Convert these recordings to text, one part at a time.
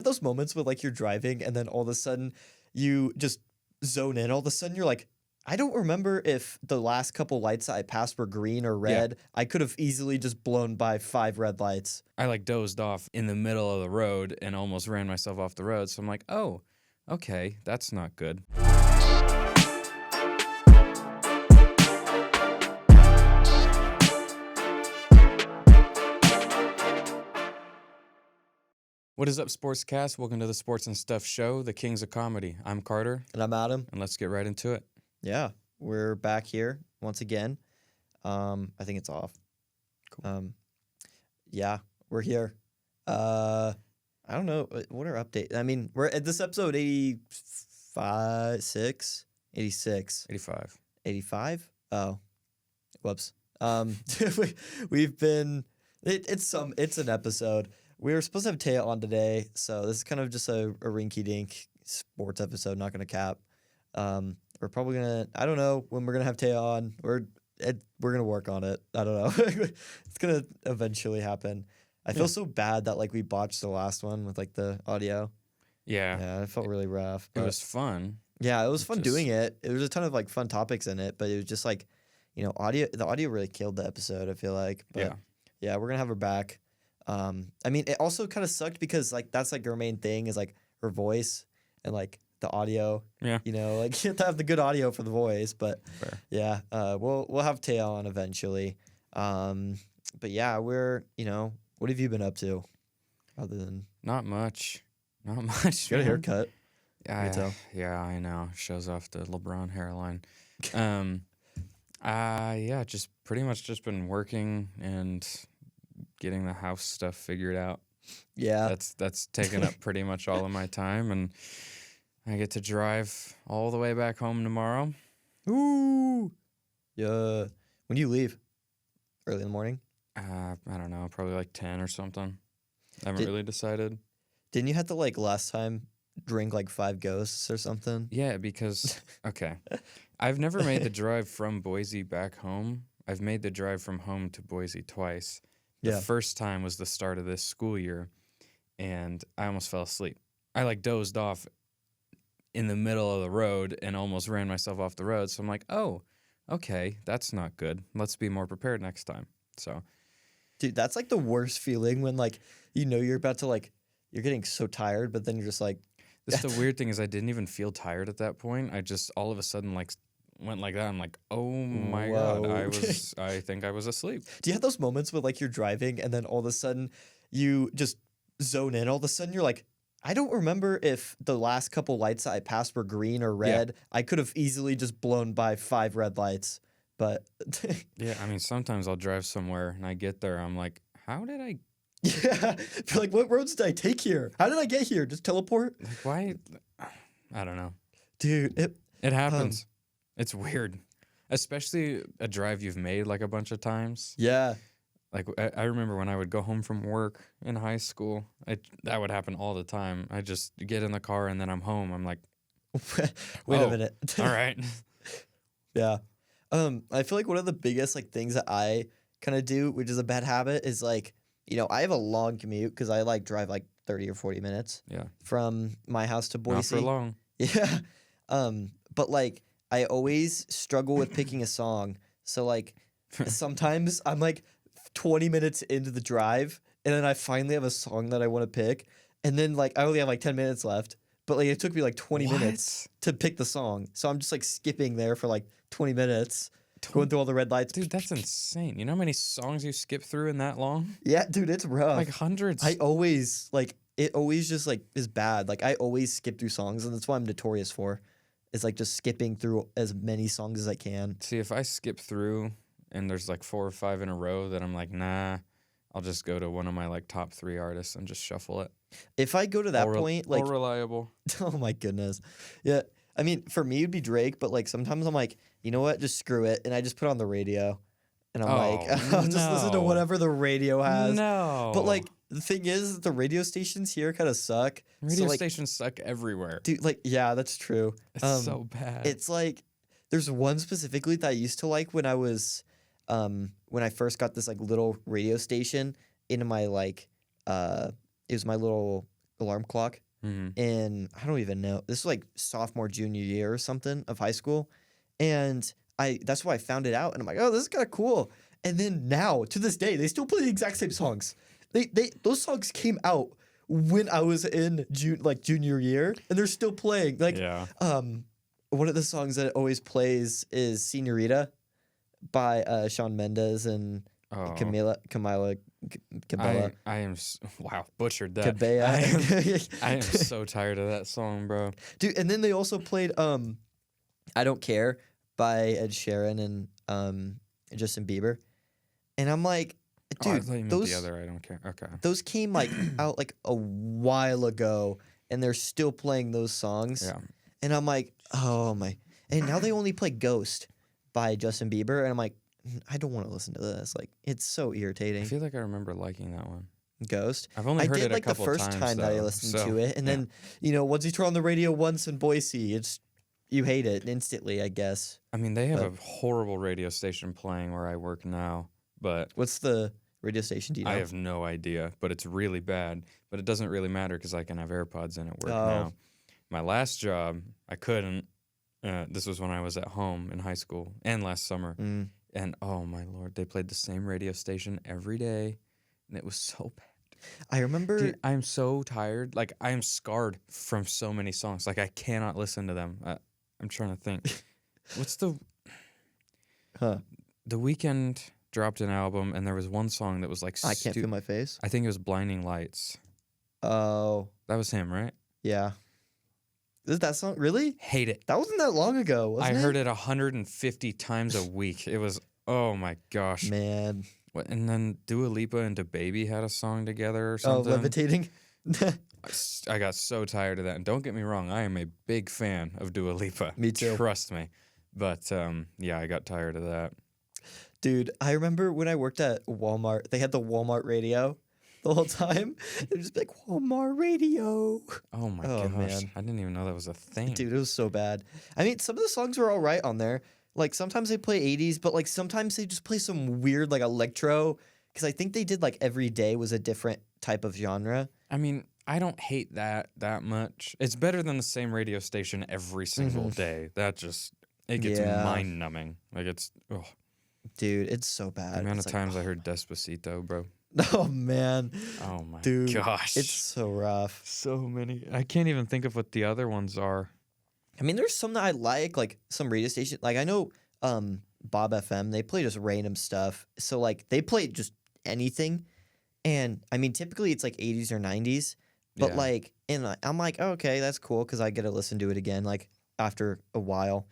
those moments where like you're driving and then all of a sudden you just zone in? All of a sudden you're like, I don't remember if the last couple lights that I passed were green or red. I could have easily just blown by 5 red lights. I like dozed off in the middle of the road and almost ran myself off the road. So I'm like, oh, okay, that's not good. What is up, Sportscast? Welcome to the Sports and Stuff Show, the Kings of Comedy. I'm Carter. And I'm Adam. And let's get right into it. Yeah, we're back here once again. I think it's off. Cool. Yeah, we're here. I don't know. What are updates? I mean, we're at this episode 85, 86. 85? Oh, whoops. We've been, it's an episode. We were supposed to have Taya on today, so this is kind of just a rinky-dink sports episode, not going to cap. We're probably going to, I don't know when we're going to have Taya on. We're going to work on it. I don't know. It's going to eventually happen. I feel so bad that, like, we botched the last one with, like, the audio. Yeah. It felt really rough. It was fun. Yeah, it was fun doing it. It was a ton of, like, fun topics in it, but it was just, like, you know, the audio really killed the episode, I feel like. But, yeah, we're going to have her back. I mean, it also kind of sucked because, like, that's, like, her main thing is, like, her voice and, like, the audio. Yeah. You know, like, you have to have the good audio for the voice. But, Fair. yeah, we'll have Taya on eventually. But, yeah, we're, you know, what have you been up to other than? Not much. You got a haircut. Yeah, I know. Shows off the LeBron hairline. Yeah, just pretty much just been working and getting the house stuff figured out. Yeah. That's taken up pretty much all of my time, and I get to drive all the way back home tomorrow. Ooh. Yeah. When do you leave? Early in the morning? I don't know, probably like 10 or something. I haven't really decided. Didn't you have to, like, last time drink like 5 ghosts or something? Yeah, because, okay, I've never made the drive from Boise back home. I've made the drive from home to Boise twice. The first time was the start of this school year, and I almost fell asleep. I, like, dozed off in the middle of the road and almost ran myself off the road. So I'm like, oh, okay, that's not good. Let's be more prepared next time. So, dude, that's, like, the worst feeling when, like, you know you're about to, like, you're getting so tired, but then you're just like... This the weird thing is I didn't even feel tired at that point. I just all of a sudden, like, went like that. I'm like, oh my God, I think I was asleep. Do you have those moments where, like, you're driving and then all of a sudden you just zone in? All of a sudden you're like, I don't remember if the last couple lights that I passed were green or red. Yeah. I could have easily just blown by 5 red lights, but... Yeah, I mean, sometimes I'll drive somewhere and I get there, I'm like, how did I... Yeah, like, what roads did I take here? How did I get here? Just teleport? Like, why? I don't know. Dude, it happens. It's weird. Especially a drive you've made, like, a bunch of times. Yeah. Like, I remember when I would go home from work in high school, that would happen all the time. I just get in the car and then I'm home. I'm like, wait a minute. All right. Yeah. I feel like one of the biggest, like, things that I kind of do, which is a bad habit, is, like, you know, I have a long commute because I, like, drive, like, 30 or 40 minutes from my house to Boise. Not for long. Yeah. But, like, I always struggle with picking a song. So, like, sometimes I'm, like, 20 minutes into the drive, and then I finally have a song that I want to pick. And then, like, I only have, like, 10 minutes left. But, like, it took me, like, 20 minutes to pick the song. So I'm just, like, skipping there for, like, 20 minutes. Going through all the red lights. Dude, that's insane. You know how many songs you skip through in that long? Yeah, dude, it's rough. Like hundreds. I always, like, it always just, like, is bad. Like, I always skip through songs, and that's what I'm notorious for. Is, like, just skipping through as many songs as I can. See, if I skip through and there's, like, 4 or 5 in a row that I'm like, nah, I'll just go to one of my, like, top 3 artists and just shuffle it. If I go to that point, like... More reliable. Oh, my goodness. Yeah. I mean, for me, it'd be Drake, but, like, sometimes I'm like, you know what? Just screw it. And I just put on the radio. And I'm like, I'll just listen to whatever the radio has. No. But, like, the thing is, the radio stations here kind of suck. Radio stations suck everywhere. Dude, like, yeah, that's true. It's so bad. It's like, there's one specifically that I used to like when I was, when I first got this, like, little radio station in my, like, it was my little alarm clock. And I don't even know. This was like sophomore, junior year or something of high school. And that's why I found it out. And I'm like, oh, this is kind of cool. And then now, to this day, they still play the exact same songs. Those songs came out when I was in junior year, and they're still playing. One of the songs that always plays is Senorita by Shawn Mendes and Camila Cabello. I am wow, butchered that. Cabello. I am so tired of that song, bro. Dude, and then they also played I Don't Care by Ed Sheeran and Justin Bieber. And I'm like, dude, I thought you meant the other I Don't Care. Okay. Those came out like a while ago, and they're still playing those songs. Yeah. And I'm like, oh my. And now they only play Ghost by Justin Bieber, and I'm like, I don't want to listen to this. Like, it's so irritating. I feel like I remember liking that one. Ghost. I've only heard it a couple the first times, time that I listened to it, and then once you turn on the radio once in Boise, you hate it instantly, I guess. I mean, they have a horrible radio station playing where I work now, but what's the radio station? Do you know? I have no idea, but it's really bad. But it doesn't really matter because I can have AirPods in at work now. My last job, I couldn't. This was when I was at home in high school and last summer. And oh my Lord, they played the same radio station every day, and it was so bad. I remember. Dude, I'm so tired. Like, I am scarred from so many songs. Like, I cannot listen to them. I'm trying to think. What's the... The Weeknd dropped an album, and there was one song that was like... I Can't Feel My Face? I think it was Blinding Lights. Oh. That was him, right? Yeah. Is that song? Really? Hate it. That wasn't that long ago, wasn't it? I heard it 150 times a week. It was... Oh, my gosh. Man. And then Dua Lipa and DaBaby had a song together or something. Oh, Levitating? I got so tired of that. And don't get me wrong, I am a big fan of Dua Lipa. Me too. Trust me. But, yeah, I got tired of that. Dude, I remember when I worked at Walmart, they had the Walmart radio the whole time. It was just like, Walmart radio. Oh, my gosh. Man. I didn't even know that was a thing. Dude, it was so bad. I mean, some of the songs were all right on there. Like, sometimes they play 80s, but, like, sometimes they just play some weird, like, electro. Because I think they did, like, every day was a different type of genre. I mean, I don't hate that much. It's better than the same radio station every single day. That just, it gets mind-numbing. Like, it's, oh. Dude, it's so bad. The amount of times I heard Despacito, bro. Oh, man. Oh, my gosh. It's so rough. So many. I can't even think of what the other ones are. I mean, there's some that I like some radio station. Like, I know Bob FM, they play just random stuff. So, like, they play just anything. And, I mean, typically it's like 80s or 90s. But, like, and I'm like, oh, okay, that's cool because I get to listen to it again, like, after a while.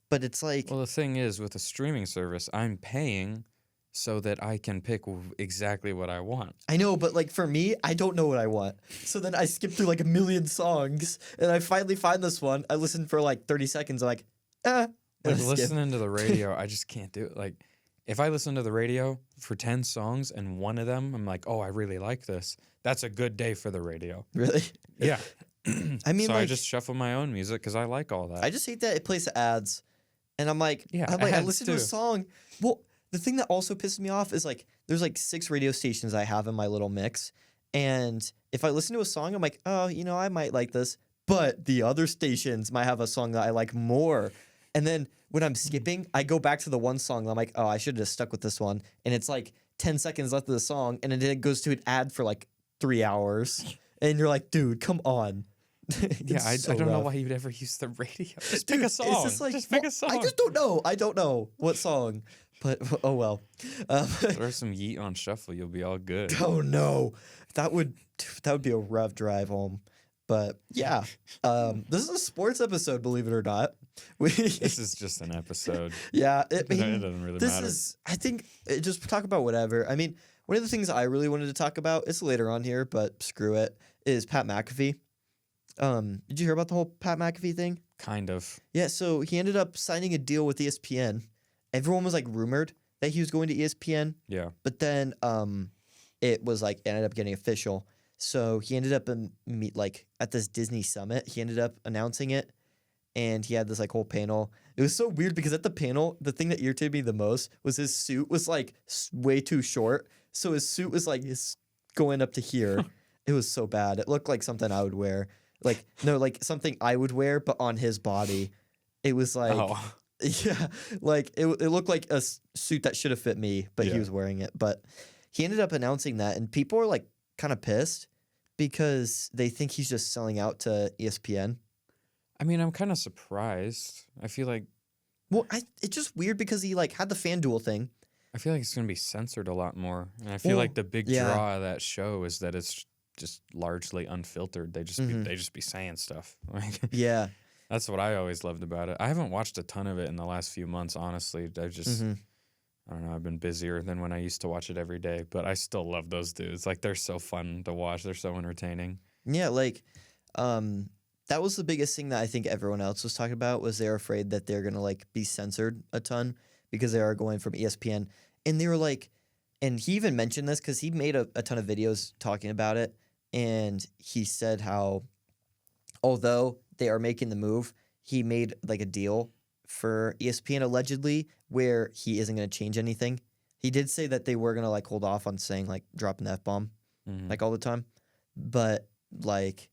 But it's like... Well, the thing is, with a streaming service, I'm paying so that I can pick exactly what I want. I know, but, like, for me, I don't know what I want. So then I skip through, like, a million songs, and I finally find this one. I listen for, like, 30 seconds. I'm like, Like, listening to the radio, I just can't do it. Like, if I listen to the radio for 10 songs and one of them, I'm like, oh, I really like this. That's a good day for the radio. Really? Yeah. I mean, so like, I just shuffle my own music because I like all that. I just hate that it plays ads. And I'm like, I listen to a song. Well, the thing that also pisses me off is, like, there's, like, 6 radio stations I have in my little mix. And if I listen to a song, I'm like, oh, I might like this. But the other stations might have a song that I like more. And then when I'm skipping, I go back to the one song. And I'm like, oh, I should have just stuck with this one. And it's, like, 10 seconds left of the song. And then it goes to an ad for, like, 3 hours. And you're like, dude, come on. I don't know why you'd ever use the radio. Just pick a song. Just pick a song. I just don't know. I don't know what song. But, oh well. Throw some Yeet on shuffle. You'll be all good. Oh, no. That would be a rough drive home. But, yeah. This is a sports episode, believe it or not. This is just an episode. Yeah. It doesn't really matter. I think, just talk about whatever. I mean, one of the things I really wanted to talk about, it's later on here, but screw it, is Pat McAfee. Did you hear about the whole Pat McAfee thing? Kind of. Yeah, so he ended up signing a deal with ESPN. Everyone was, like, rumored that he was going to ESPN. Yeah. But then it was, like, ended up getting official. So he ended up at this Disney summit. He ended up announcing it, and he had this, like, whole panel. It was so weird because at the panel, the thing that irritated me the most was his suit was, like, way too short. So his suit was, like, going up to here. It was so bad. It looked like something I would wear. Like, no, like something I would wear, but on his body. It was like, Oh, yeah, like it looked like a suit that should have fit me, but he Yeah. was wearing it. But he ended up announcing that, and people are like kind of pissed because they think he's just selling out to ESPN. I mean, I'm kind of surprised. I feel like Well, it's just weird because he like had the FanDuel thing. it's gonna be censored a lot more, and I feel Well, like the big yeah. draw of that show is that it's just largely unfiltered. They just be saying stuff. Like Yeah. that's what I always loved about it. I haven't watched a ton of it in the last few months, honestly. I've just hmm I don't know. I've been busier than when I used to watch it every day, but I still love those dudes. Like they're so fun to watch. They're so entertaining. Yeah, like that was the biggest thing that I think everyone else was talking about was they're afraid that they're gonna like be censored a ton because they are going from ESPN. And they were like, and he even mentioned this because he made a ton of videos talking about it. And he said how although they are making the move, he made like a deal for ESPN allegedly where he isn't gonna change anything. He did say that they were gonna like hold off on saying like dropping the F bomb Mhm. like all the time. But like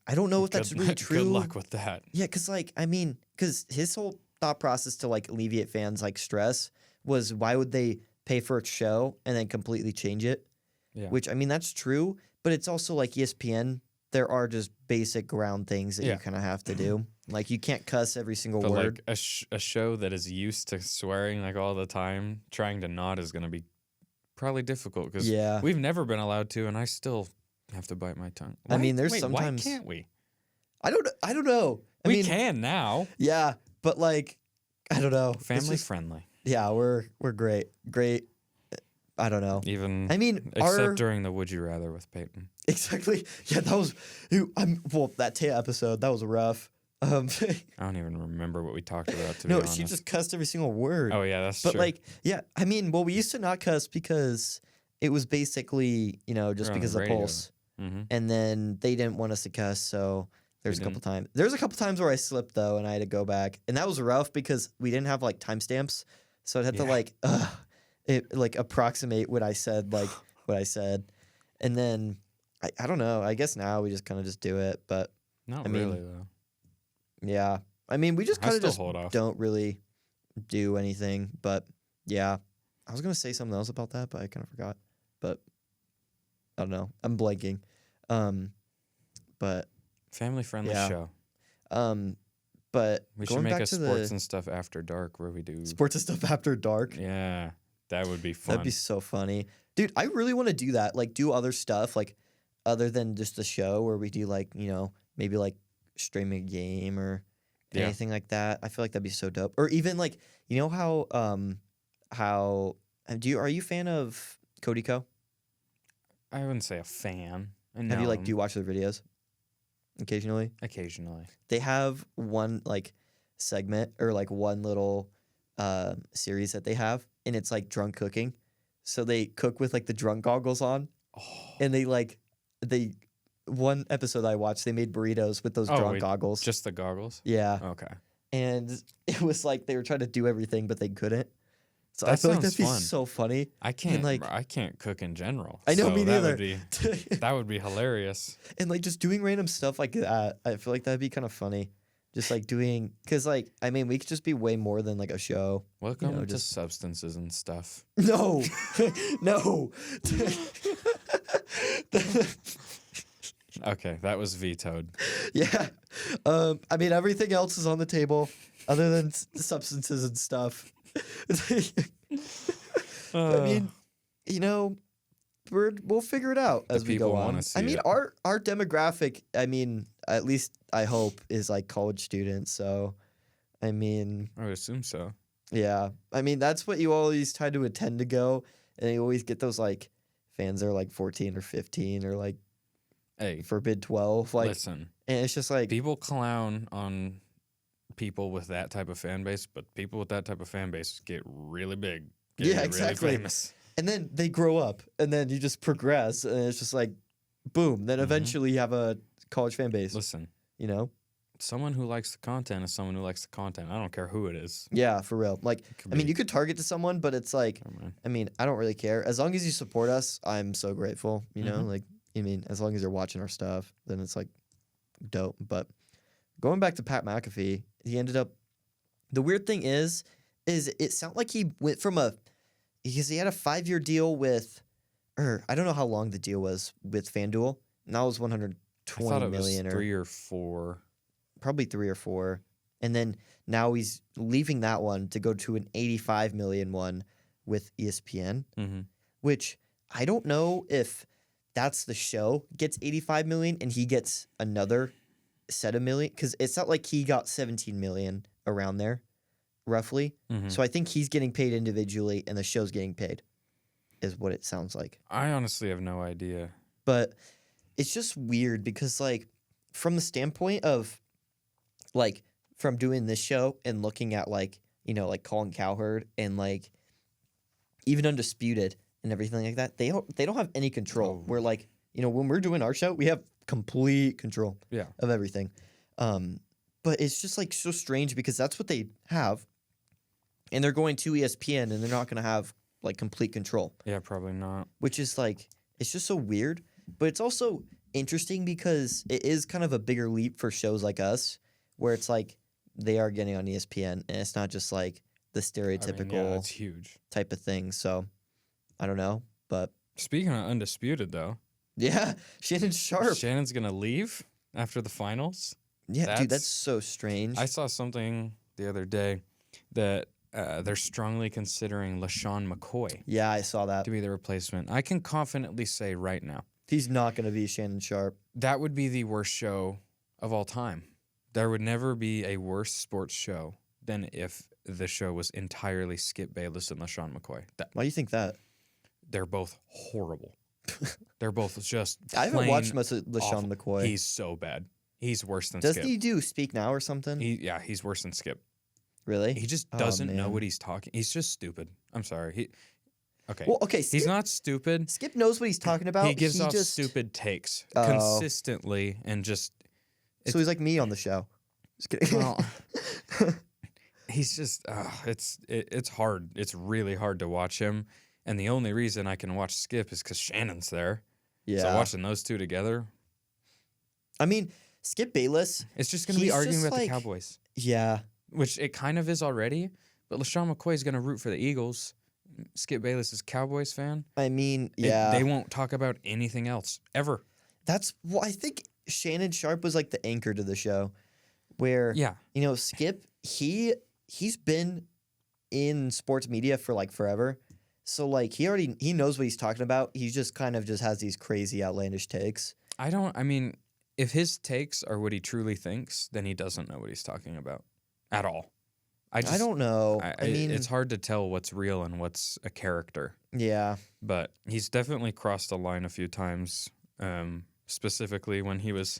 I don't know if that's really true. Good luck with that. Yeah, because like I mean, because his whole thought process to like alleviate fans like stress was why would they pay for a show and then completely change it? Yeah. Which I mean that's true, but it's also like ESPN. There are just basic ground things that Yeah. you kind of have to do. Like you can't cuss every single But word. like a show that is used to swearing like all the time, trying to not is going to be probably difficult because Yeah. we've never been allowed to, and I still have to bite my tongue. I mean, there's why sometimes- can't we? I don't know. I We mean, can now. yeah, but like I don't know. It's Family just- friendly, yeah, we're great. Great. I don't know. even I mean, except our during the Would You Rather with Peyton. exactly. Yeah, that was. Well, that Taya episode that was rough. I don't even remember what we talked about. To no, be honest. she just cussed every single word. Oh yeah, that's but true. like, yeah, I mean, well, we used to not cuss because it was basically, just We're on because the of the radio. pulse, Mm-hmm. and then they didn't want us to cuss, so there's a They couple times. There's a couple times where I slipped though, and I had to go back, and that was rough because we didn't have like timestamps, so I'd have to Yeah. like, it like approximate what I said, like what I said, and then I don't know. I guess now we just kind of just do it, but Not I mean, really though. yeah, I mean, we just I kind of still just hold off. don't really do anything, but yeah, I was gonna say something else about that, but I kind of forgot. But I don't know. I'm blanking. But Family friendly yeah. show. but We should going make back a to sports the and stuff after dark where we do. sports and stuff after dark, Yeah, that would be fun. that'd be so funny, dude. I really want to do that. Like, do other stuff, like other than just the show, where we do like maybe like stream a game or Yeah. anything like that. I feel like that'd be so dope. Or even like how are you a fan of Cody Co? I wouldn't say a fan. Have you do you watch their videos occasionally? Occasionally. They have one like segment or like one little series that they have, and it's like drunk cooking. So they cook with like the drunk goggles on, Oh, and they one episode I watched, they made burritos with those Oh, drunk wait, goggles. just the goggles? Yeah, Okay. and it was like they were trying to do everything, but they couldn't. So I That feel like sounds that'd be fun. so funny. I can't like- I can't cook in general. I know, so me that neither. would be that would be hilarious. And like just doing random stuff like that, I feel like that'd be kind of funny. Just like doing, because like I mean, we could just be way more than like a show. Welcome to just- substances and stuff. No, no. Okay, that was vetoed. Yeah, I mean everything else is on the table, other than substances and stuff. I mean, we'll figure it out as we go people on. wanna see I mean, it. our demographic, I mean, at least I hope, is like college students. So, I mean, I would assume so. yeah, I mean that's what you always try to attend to go, and you always get those like fans that are like 14 or 15 or like Hey, forbid 12, like, listen. and it's just like People clown on people with that type of fan base, but people with that type of fan base get really big. Yeah, really exactly. famous. and then they grow up, and then you just progress, and it's just like, boom. Then Mhm. eventually you have a college fan base. Listen, someone who likes the content is someone who likes the content. I don't care who it is. Yeah, for real. Like, It could I mean, be- you could target to someone, but it's like, Never mind. I mean, I don't really care as long as you support us. I'm so grateful. Mhm. Like, I mean, as long as you're watching our stuff, then it's like dope. But going back to Pat McAfee, he ended up. The weird thing is it sounded like he went from because he had a 5-year deal with, or I don't know how long the deal was with FanDuel. And that was 120 I thought it million, was or 3 or 4. probably 3 or 4. And then now he's leaving that one to go to an 85 million one with ESPN, which I don't know if that's the show gets 85 million and he gets another set of million, because it's not like he got 17 million around there, roughly. So I think he's getting paid individually and the show's getting paid, is what it sounds like. I honestly have no idea. But it's just weird because, like, from the standpoint of, like, from doing this show and looking at, like, you know, like Colin Cowherd and, like, even Undisputed and everything like that, they don't have any control. We're like, you know, when we're doing our show, we have complete control of everything. But it's just, like, so strange because that's what they have. And they're going to ESPN and they're not going to have, like, complete control. Yeah, probably not. Which is, like, it's just so weird. But it's also interesting because it is kind of a bigger leap for shows like us, where it's like they are getting on ESPN and it's not just like the stereotypical it's huge type of thing. So I don't know. But speaking of Undisputed, though, yeah, Shannon Sharp. Shannon's going to leave after the finals. Yeah, dude, that's so strange. I saw something the other day that they're strongly considering LaShawn McCoy. Yeah, I saw that. To be the replacement. I can confidently say right now, he's not going to be Shannon Sharp. That would be the worst show of all time. There would never be a worse sports show than if the show was entirely Skip Bayless and LaShawn McCoy. Why do you think that? They're both horrible. They're both just I haven't watched much of LaShawn awful. McCoy. He's so bad. He's worse than Doesn't Skip. he do Speak Now or something? He's worse than Skip. Really? He just doesn't know what he's talking. He's just stupid. I'm sorry. Skip, he's not stupid. Skip knows what he's talking about. He gives off stupid takes consistently and just. So he's like me on the show. Just kidding. Well, he's just. It's hard. It's really hard to watch him, and the only reason I can watch Skip is because Shannon's there. Yeah. So watching those two together. I mean, Skip Bayless. It's just going to be arguing about the Cowboys. Yeah. Which it kind of is already, but LaShawn McCoy is going to root for the Eagles. Skip Bayless is a Cowboys fan. I mean, yeah. They won't talk about anything else, ever. I think Shannon Sharp was like the anchor to the show, where, you know, Skip, he's been in sports media for like forever. So like he knows what he's talking about. He just kind of just has these crazy outlandish takes. I mean, if his takes are what he truly thinks, then he doesn't know what he's talking about at all. I don't know. I mean, it's hard to tell what's real and what's a character. Yeah. But he's definitely crossed the line a few times, specifically when he was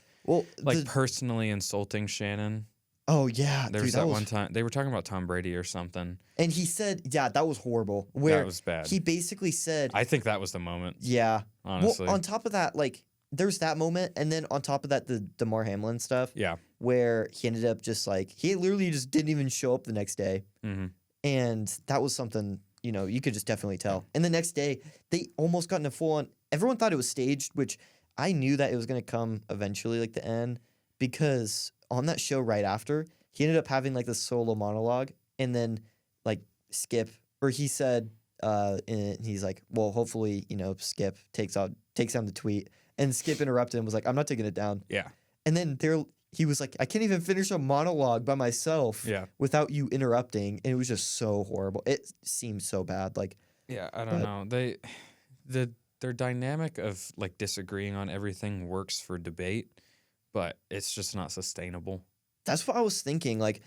personally insulting Shannon. Oh, yeah. There was that one time. They were talking about Tom Brady or something. And he said, yeah, that was horrible. That was bad. He basically said... I think that was the moment. Yeah. Honestly. Well, on top of that, like, there's that moment, and then on top of that, the Damar Hamlin stuff. Yeah. Where he ended up just like, he literally just didn't even show up the next day. Mm-hmm. And that was something, you know, you could just definitely tell. And the next day, they almost got in a full-on... Everyone thought it was staged, which I knew that it was going to come eventually, like the end, because on that show right after, he ended up having like this solo monologue, and then like Skip, or he said, and he's like, well, hopefully, you know, Skip takes down the tweet, and Skip interrupted and was like, I'm not taking it down. Yeah. And then he was like, I can't even finish a monologue by myself without you interrupting. And it was just so horrible. It seemed so bad. Like, yeah, I don't know. Their dynamic of like disagreeing on everything works for debate, but it's just not sustainable. That's what I was thinking. Like,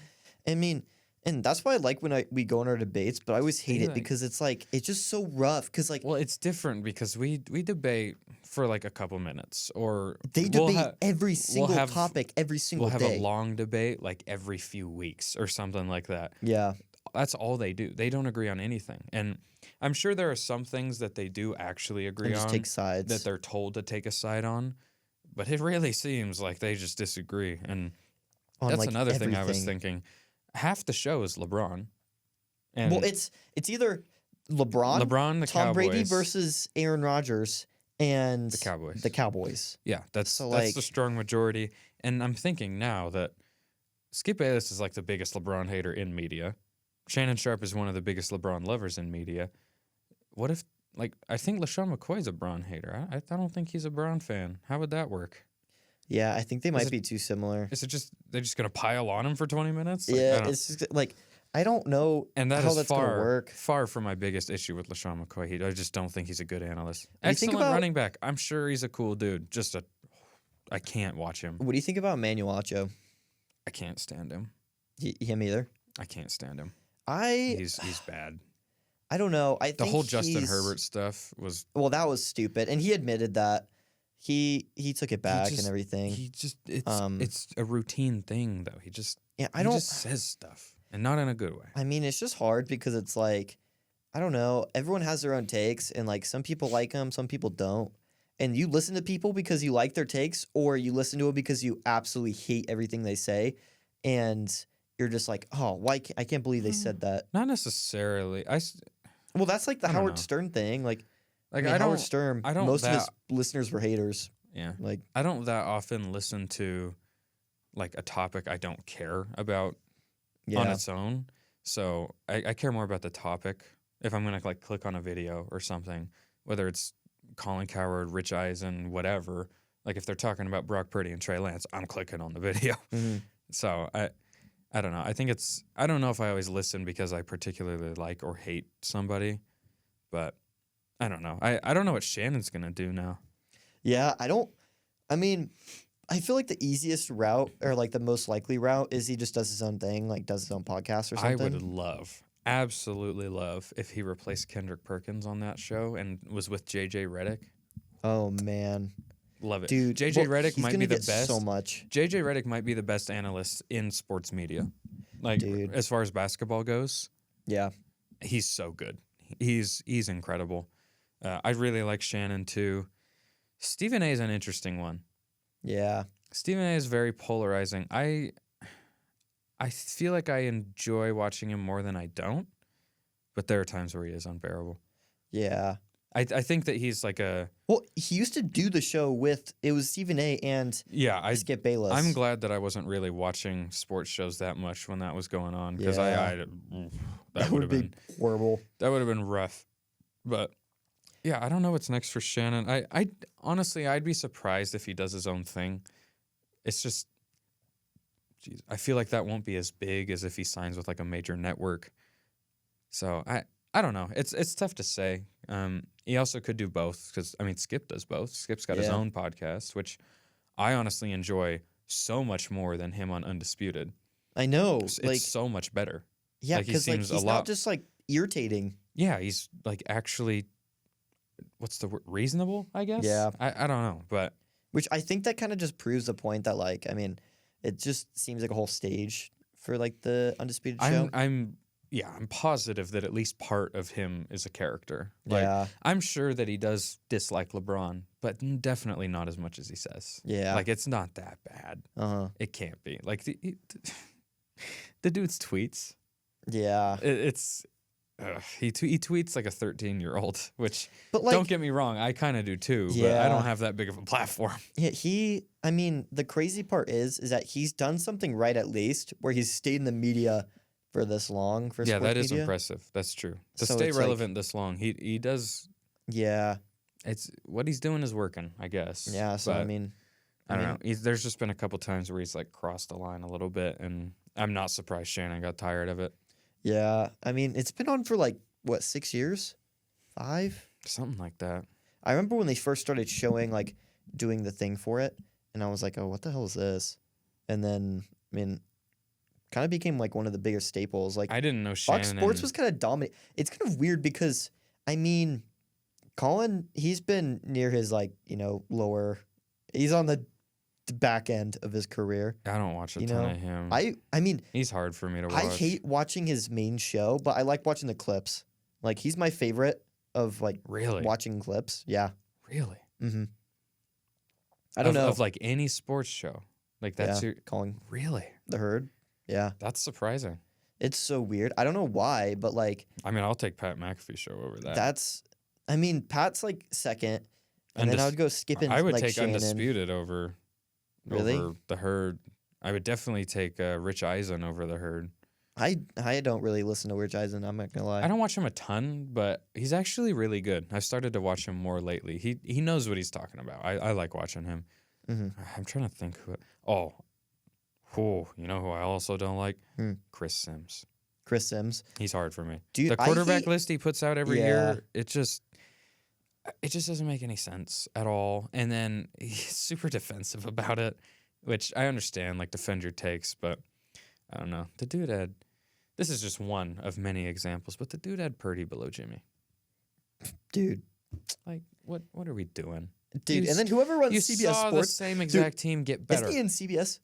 I mean, and that's why I like when we go on our debates, but I always hate it because it's like, it's just so rough. Because like, well, it's different because we debate for like a couple minutes, or they debate every single topic every single day. We'll have a long debate like every few weeks or something like that. Yeah. That's all they do. They don't agree on anything. And I'm sure there are some things that they do actually agree on. Just take sides. That they're told to take a side on. But it really seems like they just disagree. And that's like another thing I was thinking. Half the show is LeBron. And well, it's either LeBron, the Tom Cowboys. Brady versus Aaron Rodgers, and The Cowboys. The Cowboys. Yeah, that's So, that's like, the strong majority. And I'm thinking now that Skip Bayless is like the biggest LeBron hater in media. Shannon Sharp is one of the biggest LeBron lovers in media. What if, like, I think LaShawn McCoy's a Bron hater. I don't think he's a Bron fan. How would that work? yeah, I think they might be too similar. Is it just they're just gonna pile on him for 20 minutes? Like, Yeah, it's just like I don't know and that how is that's gonna work. far from my biggest issue with LaShawn McCoy. I just don't think he's a good analyst. What do you think Excellent about- running back. I'm sure he's a cool dude. I can't watch him. What do you think about Manuacho? I can't stand him. Him either. I can't stand him. He's bad. I don't know. I think The whole Justin Herbert stuff was that was stupid, and he admitted that. He took it back and everything. It's a routine thing though. He just says stuff and not in a good way. I mean, it's just hard because it's like I don't know. Everyone has their own takes, and like some people like them, some people don't. And you listen to people because you like their takes, or you listen to it because you absolutely hate everything they say, and you're just like, oh, why? I can't believe they said that. Not necessarily. Well, that's like the I don't Howard know. Stern thing. Like Like I mean, I Howard don't. Stern. I don't Most of his that- listeners were haters. Yeah. Like I don't that often listen to like a topic I don't care about on yeah, its own. So I care more about the topic. If I'm gonna like click on a video or something, whether it's Colin Cowherd, Rich Eisen, whatever. Like if they're talking about Brock Purdy and Trey Lance, I'm clicking on the video. Mhm. So I don't know. I don't know if I always listen because I particularly like or hate somebody, but I don't know. I don't know what Shannon's gonna do now. yeah. I mean, I feel like the easiest route or like the most likely route is he just does his own thing, like does his own podcast or I something. would absolutely love if he replaced Kendrick Perkins on that show and was with JJ Redick. Oh man, Love it. dude. JJ well, Redick he's might gonna be the get best. So much. JJ Redick might be the best analyst in sports media. Like Dude. as far as basketball goes, Yeah. he's so good. He's incredible. I really like Shannon too. Stephen A is an interesting one. Yeah. Stephen A is very polarizing. I feel like I enjoy watching him more than I don't, but there are times where he is unbearable. Yeah. I think that he's like a Well, he used to do the show with it was Stephen A. and Skip Bayless. I'm glad that I wasn't really watching sports shows that much when that was going on because Yeah. that would have been horrible. that would have been rough. But yeah, I don't know what's next for Shannon. I honestly I'd be surprised if he does his own thing. It's just, geez, I feel like that won't be as big as if he signs with like a major network. So I don't know. It's tough to say. He also could do both because I mean Skip does both. Skip's got his Yeah. own podcast, which I honestly enjoy so much more than him on Undisputed. I know. It's so much better. Yeah, like, he because like seems a he's lot- not just like irritating. Yeah, he's like actually, what's the word? Reasonable, I guess. Yeah. I don't know, but Which I think that kind of just proves the point that like I mean, it just seems like a whole stage for like the Undisputed show. I'm positive that at least part of him is a character. Like, yeah. I'm sure that he does dislike LeBron, but definitely not as much as he says. Yeah. Like it's not that bad. Uh-huh. It can't be. Like the dude's tweets. Yeah. He tweets like a 13-year-old, which But like don't get me wrong, I kind of do too, but I Yeah. don't have that big of a platform. yeah, I mean, the crazy part is that he's done something right at least where he's stayed in the media for this long for Yeah, sports that is media. impressive. That's true. To So stay it's like- relevant this long, he does. Yeah. It's what he's doing is working, I guess. Yeah, so I But mean I don't know. There's just been a couple times where he's like crossed the line a little bit, and I'm not surprised Shannon got tired of it. yeah, I mean, it's been on for like what, 6 years? 5? Something like that. I remember when they first started showing like doing the thing for it, and I was like, "Oh, what the hell is this?" And then, I mean, kind of became like one of the biggest staples. Like I didn't know Shannon. Fox Sports was kind of dominant. It's kind of weird because I mean, Colin, he's been near his like lower. He's on the back end of his career. I don't watch a you ton know, of him. I mean, He's hard for me to watch. I hate watching his main show, but I like watching the clips. Like he's my favorite of like Really. watching clips. Yeah. Really. Mm-hmm. I don't know. Of like any sports show. Like that's yeah, your calling really. the herd. Yeah. That's surprising. It's so weird. I don't know why, but like I mean, I'll take Pat McAfee show over that. that's. I mean, Pat's like second. And then I would go skipping I would like take Shannon. Undisputed over Really? the Herd. I would definitely take Rich Eisen over the Herd. I don't really listen to Rich Eisen. I'm not gonna lie. I don't watch him a ton, but he's actually really good. I've started to watch him more lately. He knows what he's talking about. I like watching him. Mm-hmm. I'm trying to think who. You know who I also don't like? Chris Sims. Chris Sims. He's hard for me. Dude, The quarterback list he puts out every year, it just doesn't make any sense at all. And then he's super defensive about it, which I understand, like defend your takes, but I don't know. The dude had, this is just one of many examples, but the dude had Purdy below Jimmy. Dude. Like, what are we doing? Dude, and then whoever runs CBS you saw Sports. the same exact team get better. Isn't he in CBS?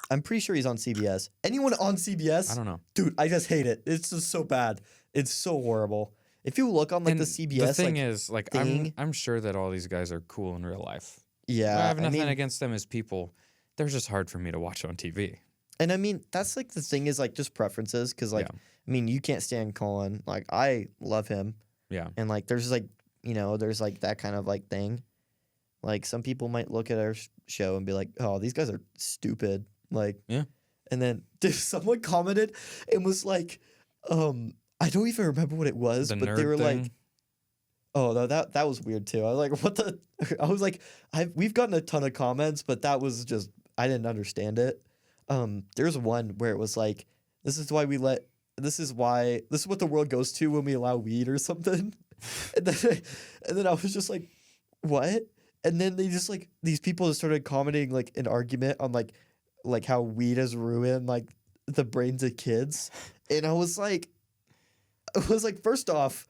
I'm pretty sure he's on CBS. Anyone on CBS? I don't know. Dude, I just hate it. It's just so bad. It's so horrible. If you look on like the CBS the thing is, like thing, I'm sure that all these guys are cool in real life. Yeah. I have nothing against them as people. They're just hard for me to watch on TV. And I mean, that's like the thing is like just preferences. Cause like, I mean, you can't stand Colin. Like, I love him. Yeah. And like, there's like, there's like that kind of like thing. Like, some people might look at our show and be like, oh, these guys are stupid. Like, yeah. And then someone commented and was like, I don't even remember what it was, but they were thing? like, oh no, that was weird too. I was like, what the? I was like, we've gotten a ton of comments, but that was just I didn't understand it. There's one where it was like, this is what the world goes to when we allow weed or something. and then I was just like, what? And then they just like these people just started commenting like an argument on like how weed has ruined like the brains of kids. And I was like, first off,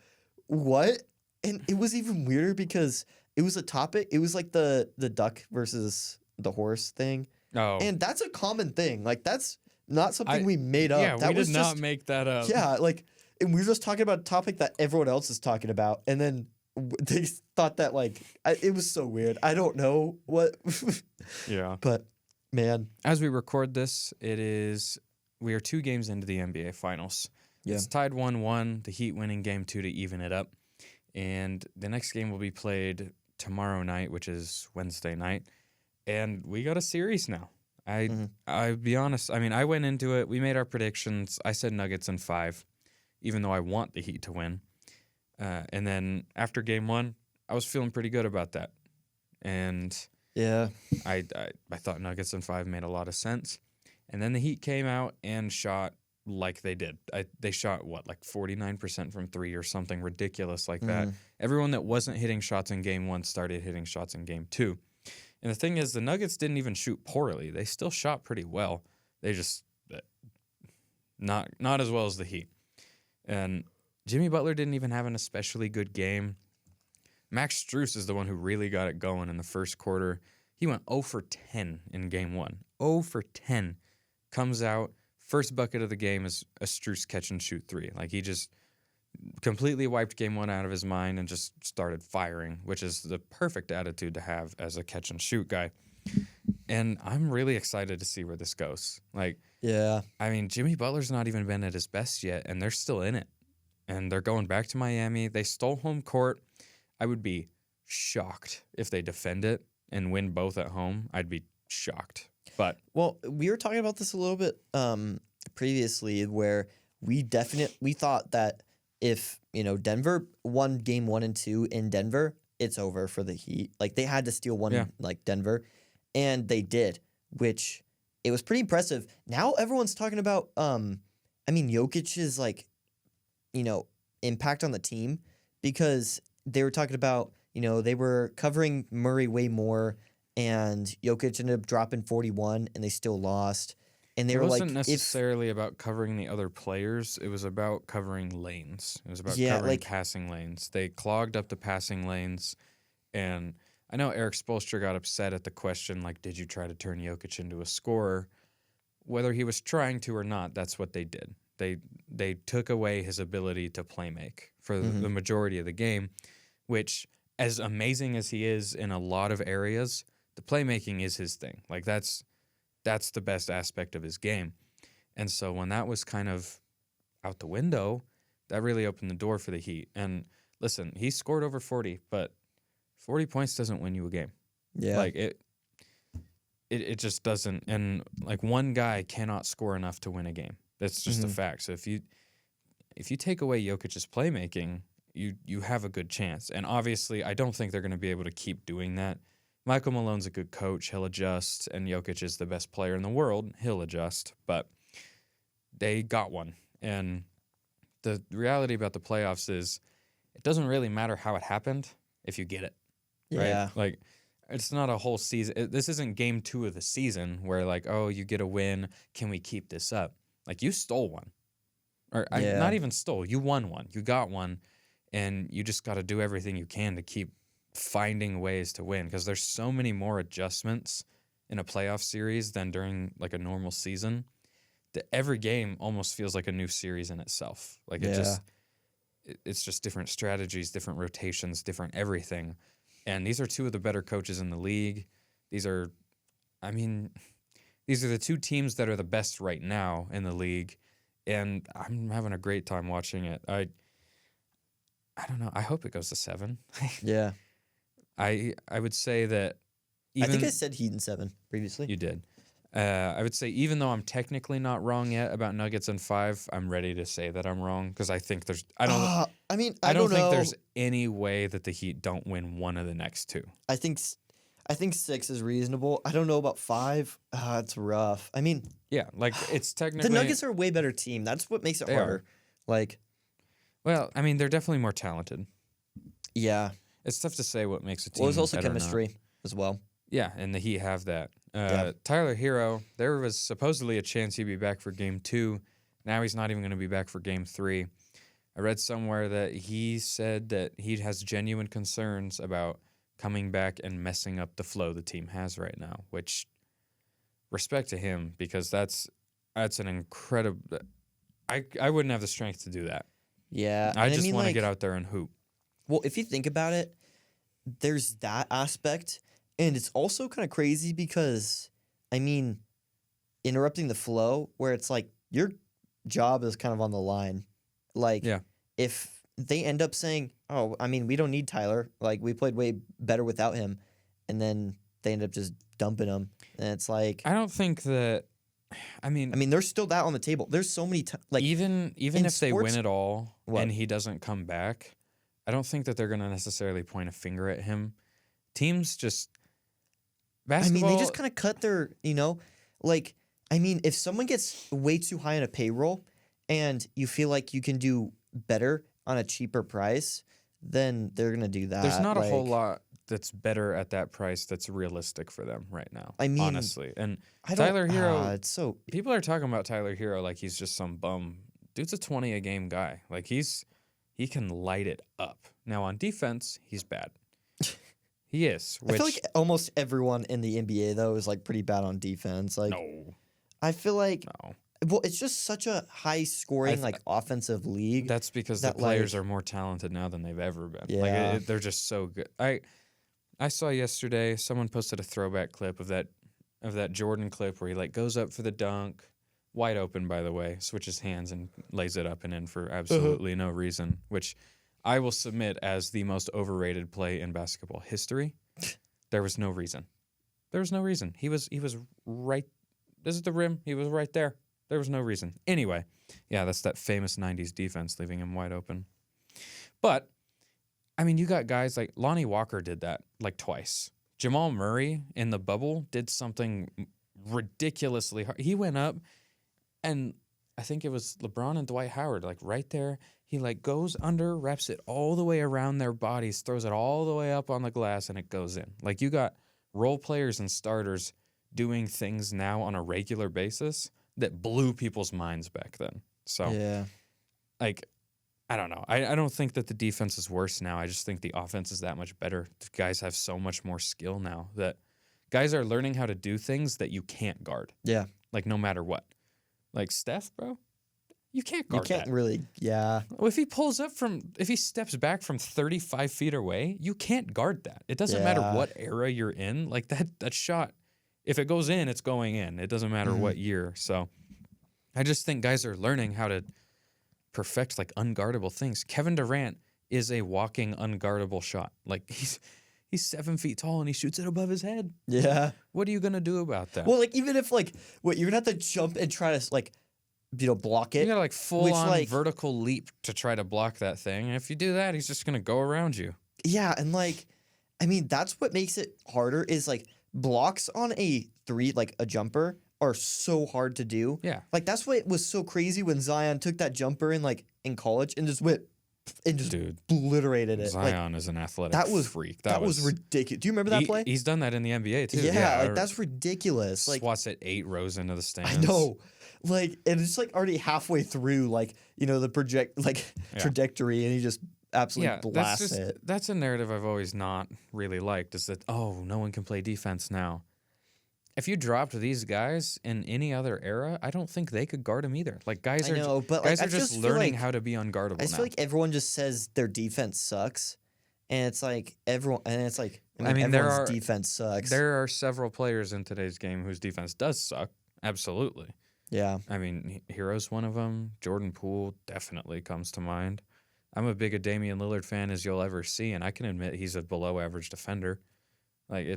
what? And it was even weirder because it was a topic. It was like the duck versus the horse thing. Oh. And that's a common thing. Like, that's not something we made up. Yeah, that we did not make that up. Yeah, like, and we were just talking about a topic that everyone else is talking about. And then they thought that, like, it was so weird. I don't know what. Yeah. But, man. As we record this, we are 2 games into the NBA Finals. Yeah. It's tied 1-1, the Heat winning game 2 to even it up. And the next game will be played tomorrow night, which is Wednesday night. And we got a series now. I'll be honest. I mean, I went into it. We made our predictions. I said Nuggets in 5, even though I want the Heat to win. And then after game 1, I was feeling pretty good about that. And yeah, I thought Nuggets in 5 made a lot of sense. And then the Heat came out and shot like they did. They shot, like 49% from 3 or something ridiculous like that. Everyone that wasn't hitting shots in game 1 started hitting shots in game 2. And the thing is, the Nuggets didn't even shoot poorly. They still shot pretty well. They just not as well as the Heat. And Jimmy Butler didn't even have an especially good game. Max Strus is the one who really got it going in the first quarter. He went 0 for 10 in game 1. 0 for 10. Comes out. First bucket of the game is a Strus catch and shoot 3. Like, he just completely wiped game 1 out of his mind and just started firing, which is the perfect attitude to have as a catch and shoot guy. And I'm really excited to see where this goes. Like, yeah. I mean, Jimmy Butler's not even been at his best yet, and they're still in it. And they're going back to Miami. They stole home court. I would be shocked if they defend it and win both at home. I'd be shocked. But well, we were talking about this a little bit previously, where we thought that if Denver won game 1 and 2 in Denver, it's over for the Heat. Like, they had to steal one like Denver, and they did, which it was pretty impressive. Now everyone's talking about Jokic's like impact on the team, because they were talking about they were covering Murray way more. And Jokic ended up dropping 41, and they still lost. And they were like, it wasn't necessarily about covering the other players. It was about covering lanes. It was about covering passing lanes. They clogged up the passing lanes. And I know Eric Spoelstra got upset at the question, like, did you try to turn Jokic into a scorer? Whether he was trying to or not, that's what they did. They took away his ability to play make for the majority of the game, which, as amazing as he is in a lot of areas, the playmaking is his thing. Like, that's the best aspect of his game. And so when that was kind of out the window, that really opened the door for the Heat. And listen, he scored over 40, but 40 points doesn't win you a game. Yeah. Like it just doesn't. And like one guy cannot score enough to win a game. That's just a fact. So if you take away Jokic's playmaking, you have a good chance. And obviously, I don't think they're going to be able to keep doing that. Michael Malone's a good coach. He'll adjust. And Jokic is the best player in the world. He'll adjust. But they got one. And the reality about the playoffs is it doesn't really matter how it happened if you get it. Right? Yeah. Like, it's not a whole season. This isn't game 2 of the season where, like, oh, you get a win. Can we keep this up? Like, you stole one. Or not even stole. You won one. You got one. And you just got to do everything you can to keep finding ways to win, because there's so many more adjustments in a playoff series than during, like, a normal season that every game almost feels like a new series in itself. Like, it's just different strategies, different rotations, different everything. And these are two of the better coaches in the league. These are the two teams that are the best right now in the league. And I'm having a great time watching it. I don't know. I hope it goes to 7. Yeah. I would say that I think I said Heat in 7 previously. You did. I would say even though I'm technically not wrong yet about Nuggets in 5, I'm ready to say that I'm wrong, because I think there's I don't think there's any way that the Heat don't win one of the next 2. I think 6 is reasonable. I don't know about 5. It's rough. I mean, yeah, like it's technically the Nuggets are a way better team. That's what makes it harder. Like, well, I mean, they're definitely more talented. Yeah, it's tough to say what makes a team. Well, there's also better chemistry as well. Yeah, and the Heat have that. Tyler Hero, there was supposedly a chance he'd be back for game 2. Now he's not even going to be back for game 3. I read somewhere that he said that he has genuine concerns about coming back and messing up the flow the team has right now, which respect to him, because that's an incredible... I wouldn't have the strength to do that. Yeah. I just want to get out there and hoop. Well, if you think about it, there's that aspect. And it's also kind of crazy because, I mean, interrupting the flow where it's like your job is kind of on the line. Like, if they end up saying, oh, I mean, we don't need Tyler. Like, we played way better without him. And then they end up just dumping him. And it's like... I don't think that... I mean, there's still that on the table. There's so many... even if they sports, win it all and he doesn't come back, I don't think that they're going to necessarily point a finger at him. Teams just... Basketball, they just kind of cut their, if someone gets way too high on a payroll and you feel like you can do better on a cheaper price, then they're going to do that. There's not a whole lot that's better at that price that's realistic for them right now, honestly. And Tyler Hero, people are talking about Tyler Hero like he's just some bum. Dude's a 20-a-game guy. Like, he can light it up. Now, on defense, he's bad. He is. I feel like almost everyone in the NBA, though, is, like, pretty bad on defense. Like, no. I feel like... No. Well, it's just such a high-scoring, offensive league. That's because the players are more talented now than they've ever been. Yeah. Like, they're just so good. I saw yesterday, someone posted a throwback clip of that Jordan clip where he, like, goes up for the dunk, wide open, by the way, switches hands and lays it up and in for absolutely no reason, which... I will submit as the most overrated play in basketball history. There was no reason. There was no reason. He was right. This is the rim. He was right there. There was no reason. Anyway, yeah, that's that famous 90s defense leaving him wide open. But, I mean, you got guys like Lonnie Walker did that like twice. Jamal Murray in the bubble did something ridiculously hard. He went up and I think it was LeBron and Dwight Howard, like right there. He like goes under, wraps it all the way around their bodies, throws it all the way up on the glass, and it goes in. Like, you got role players and starters doing things now on a regular basis that blew people's minds back then. So, like, I don't know. I don't think that the defense is worse now. I just think the offense is that much better. The guys have so much more skill now that guys are learning how to do things that you can't guard. Yeah. Like, no matter what. Like, Steph, bro? You can't guard that. You can't really, yeah. Well, if he steps back from 35 feet away, you can't guard that. It doesn't matter what era you're in. Like, that shot, if it goes in, it's going in. It doesn't matter what year. So, I just think guys are learning how to perfect, like, unguardable things. Kevin Durant is a walking unguardable shot. Like, He's 7 feet tall and he shoots it above his head. Yeah. What are you gonna do about that? Well, like even if like what you're gonna have to jump and try to like block it. You gotta like full on like, vertical leap to try to block that thing. And if you do that, he's just gonna go around you. Yeah, and like I mean that's what makes it harder is like blocks on a 3 like a jumper are so hard to do. Yeah. Like that's what was so crazy when Zion took that jumper in college and just went and just obliterated it. Zion is an athletic freak. That was ridiculous. Do you remember that play? He's done that in the NBA too. Yeah, like that's ridiculous. Like swats at 8 rows into the stands. I know. Like and it's like already halfway through like, the trajectory and he just absolutely blasts it. That's a narrative I've always not really liked is that no one can play defense now. If you dropped these guys in any other era, I don't think they could guard him either. Like guys are just learning how to be unguardable now. I feel like everyone just says their defense sucks, and it's like everyone's defense sucks. There are several players in today's game whose defense does suck. Absolutely. Yeah. I mean, Hero's one of them. Jordan Poole definitely comes to mind. I'm a big Damian Lillard fan as you'll ever see, and I can admit he's a below average defender. Like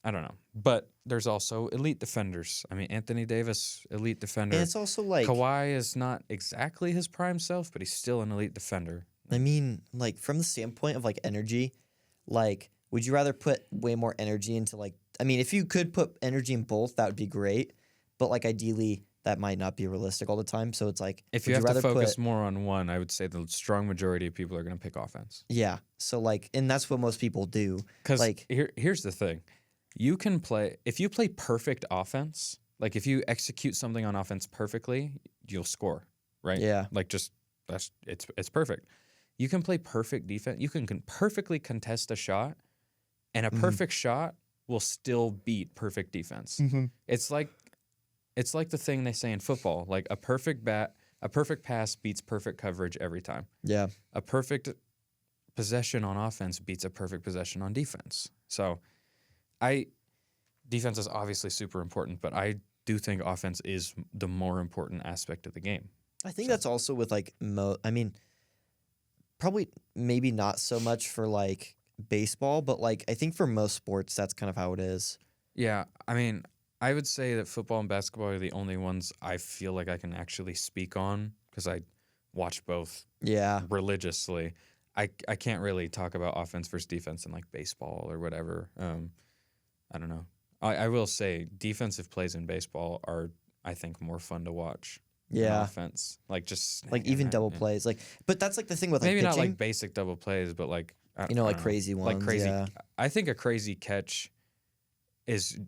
I don't know. But there's also elite defenders. I mean, Anthony Davis, elite defender. And it's also like Kawhi is not exactly his prime self, but he's still an elite defender. I mean, like from the standpoint of like energy, like would you rather put way more energy into like I mean, if you could put energy in both, that would be great. But like ideally that might not be realistic all the time. So it's like if you have to focus more on one, I would say the strong majority of people are going to pick offense. Yeah. So like and that's what most people do. Cuz like here's the thing. You can play if you play perfect offense, like if you execute something on offense perfectly, you'll score, right? Yeah. Like it's perfect. You can play perfect defense. You can perfectly contest a shot, and a perfect shot will still beat perfect defense. Mm-hmm. It's like the thing they say in football, like a perfect pass beats perfect coverage every time. Yeah. A perfect possession on offense beats a perfect possession on defense. So defense is obviously super important, but I do think offense is the more important aspect of the game. I think that's also with like I mean, probably maybe not so much for like baseball, but like I think for most sports that's kind of how it is. Yeah, I mean, I would say that football and basketball are the only ones I feel like I can actually speak on because I watch both religiously. I can't really talk about offense versus defense in like baseball or whatever. I don't know. I will say defensive plays in baseball are, I think, more fun to watch. Yeah. Offense. Like just like even double plays. Like but that's like the thing with like maybe pitching. not like basic double plays, but like like crazy ones. Like crazy. Yeah. I think a crazy catch is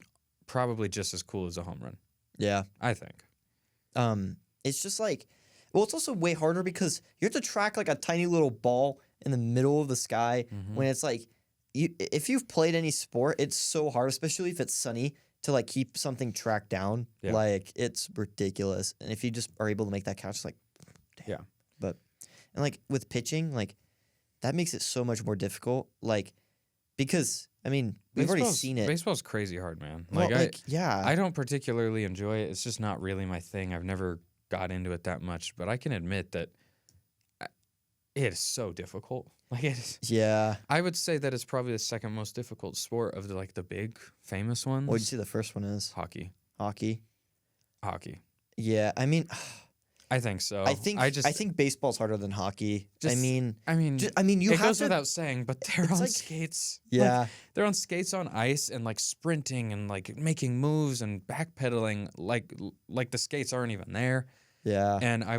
probably just as cool as a home run. Yeah. I think. It's just like well, it's also way harder because you have to track like a tiny little ball in the middle of the sky when it's like if you've played any sport, it's so hard, especially if it's sunny, to like keep something tracked down. Yeah. Like it's ridiculous. And if you just are able to make that catch, it's like damn. Yeah. But and like with pitching, like that makes it so much more difficult. Like because I mean we've already seen it. Baseball's crazy hard, man. Well, yeah. I don't particularly enjoy it. It's just not really my thing. I've never got into it that much, but I can admit that it is so difficult. Like it is. Yeah. I would say that it's probably the second most difficult sport of the big famous ones. What would you say the first one is? Hockey. Yeah, I mean I think so. I think baseball's harder than hockey. It goes without saying, but they're on skates. Yeah. Like, they're on skates on ice and like sprinting and like making moves and backpedaling like the skates aren't even there. Yeah. And I